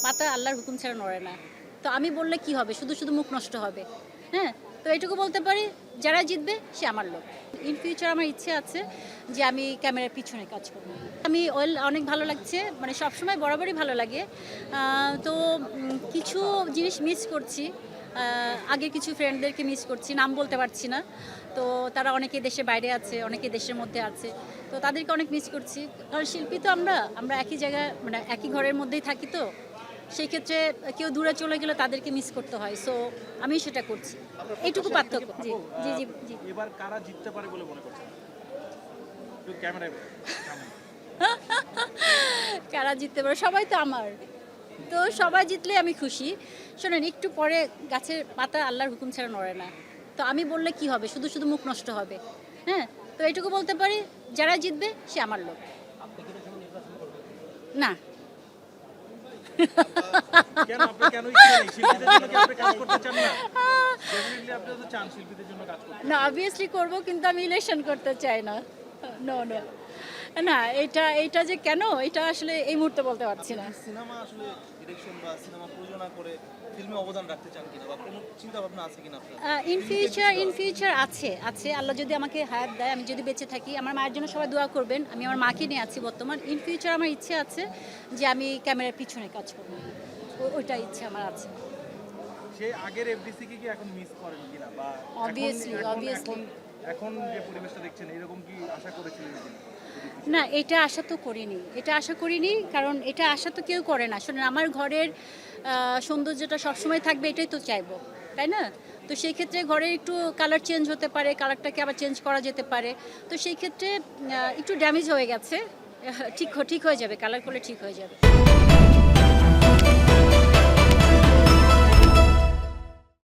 পাতা আল্লাহর হুকুম ছাড়া নড়ে না। তো আমি বললে কি হবে, শুধু শুধু মুখ নষ্ট হবে। হ্যাঁ, তো এটুকু বলতে পারি, যারা জিতবে সে আমার লোক। ইন ফিউচার আমার ইচ্ছে আছে যে আমি ক্যামেরার পিছনে কাজ করব। আমি অনেক ভালো লাগছে, মানে সবসময় বরাবরই ভালো লাগে। তো কিছু জিনিস মিস করছি। আগে কিছু ফ্রেন্ডদেরকে মিস করছি, নাম বলতে পারছি না। তো তারা অনেকে দেশের বাইরে আছে, অনেকে দেশের মধ্যে আছে। তো তাদেরকে অনেক মিস করছি, কারণ শিল্পী তো আমরা একই জায়গায়, মানে একই ঘরের মধ্যেই থাকি। তো সেই ক্ষেত্রে কেউ দূরে চলে গেলে তাদেরকে মিস করতে হয়। সো আমি সেটা করছি, এইটুকু পার্থক্য। জি জি জি জি। এবার কারা জিততে পারে বলে মনে করছেন? একটু ক্যামেরায় সামনে। কারা জিততে পারে, সবাই তো আমার। তো সবাই জিতলে আমি খুশি। শোনেন, একটু পরে গাছের পাতা আল্লাহর হুকুম ছাড়া নড়ে না। তো আমি বললে কি হবে, শুধু শুধু মুখ নষ্ট হবে। হ্যাঁ, তো এটুকু বলতে পারি, যারা জিতবে সে আমার লোক। না। কেন আপনি কেন ইচ্ছে নেই? শিল্পীদের জন্য কি আপনি কাজ করতে চান না? ডেফিনিটলি আপনি তো চান শিল্পীদের জন্য কাজ করতে। না, অবভিয়াসলি করব, কিন্তু আমি ইলেকশন করতে চাই না। নো নো, না, এটা যে কেন, এটা আসলে এই মুহূর্তে বলতে পারছি না। সিনেমা আসলে ডিরেকশন বা সিনেমা প্রযোজনা করে ফিল্মে অবদান রাখতে চান কিনা বা কোনো চিন্তা ভাবনা আছে কিনা আপনার? ইন ফিউচার আছে। আল্লাহ যদি আমাকে হায়াত দেয়, আমি যদি বেঁচে থাকি, আমার মায়ের জন্য সবাই দোয়া করবেন। আমি আমার মাকে নিয়ে আছি বর্তমান। ইন ফিউচার আমার ইচ্ছে আছে যে আমি ক্যামেরার পিছনে কাজ করব। ওইটা ইচ্ছে আমার আছে। সেই আগের এফডিসি কি এখন মিস করেন কিনা, বা Obviously. এখন যে পরিবেশটা দেখছেন এরকম কি আশা করেছিলেন কিনা? না, এটা আশা করিনি, কারণ এটা আশা তো কেউ করে না। শোনেন, আমার ঘরের সৌন্দর্যটা সবসময় থাকবে, এটাই তো চাইবো, তাই না? তো সেই ক্ষেত্রে ঘরের একটু কালার চেঞ্জ হতে পারে, কালারটাকে আবার চেঞ্জ করা যেতে পারে। তো সেই ক্ষেত্রে একটু ড্যামেজ হয়ে গেছে। ঠিক হয়ে যাবে, কালার করলে ঠিক হয়ে যাবে।